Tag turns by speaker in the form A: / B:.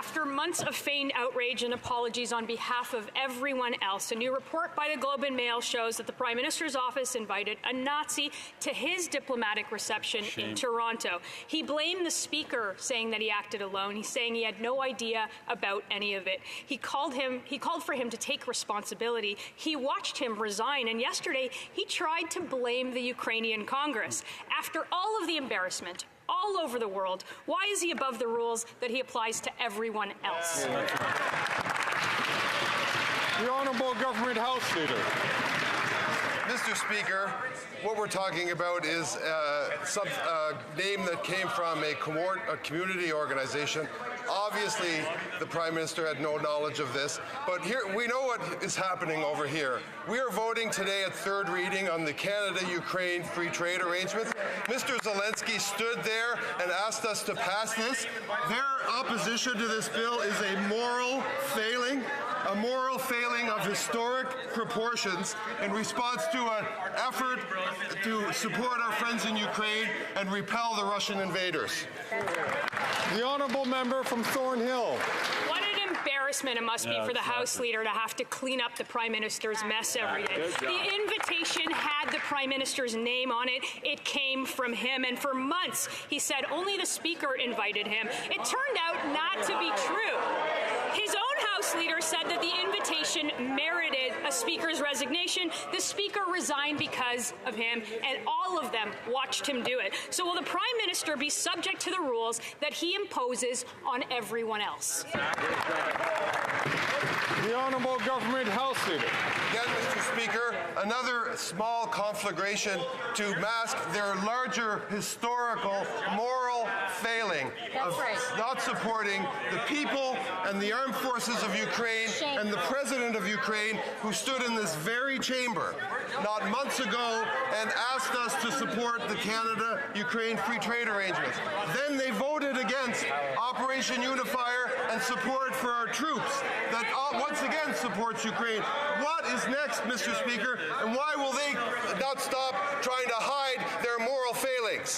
A: After months of feigned outrage and apologies on behalf of everyone else, a new report by the Globe and Mail shows that the Prime Minister's office invited a Nazi to his diplomatic reception in Toronto. He blamed the Speaker, saying that he acted alone. He's saying he had no idea about any of it. He called for him to take responsibility. He watched him resign, and yesterday he tried to blame the Ukrainian Congress. After all of the embarrassment all over the world, why is he above the rules that he applies to everyone else?
B: The Honourable Government House Leader.
C: Mr. Speaker, what we're talking about is a name that came from a community organization. Obviously, the Prime Minister had no knowledge of this, but here we know what is happening over here. We are voting today at third reading on the Canada-Ukraine free trade arrangements. Mr. Zelensky stood there and asked us to pass this. Their opposition to this bill is a moral failing of historic proportions in response to an effort to support our friends in Ukraine and repel the Russian invaders.
B: The Honourable Member from Thornhill.
A: What an embarrassment it must be for the House Leader to have to clean up the Prime Minister's mess every day. The invitation had the Prime Minister's name on it. It came from him, and for months he said only the Speaker invited him. It turned out not to be true. His own House Leader said that the invitation merited a Speaker's resignation. The Speaker resigned because of him, and all of them watched him do it. So will the Prime Minister be subject to the rules that he imposes on everyone else?
B: The Honourable Government House Leader.
C: Again, Mr. Speaker, another small conflagration to mask their larger historical moral failing of not supporting the people and the armed forces of Ukraine and the President of Ukraine, who stood in this very chamber not months ago and asked us to support the Canada-Ukraine free trade arrangements. Then they voted against Operation Unifier and support for our troops that once again supports Ukraine. What is next, Mr. Speaker, and why will they not stop trying to hide their moral failings?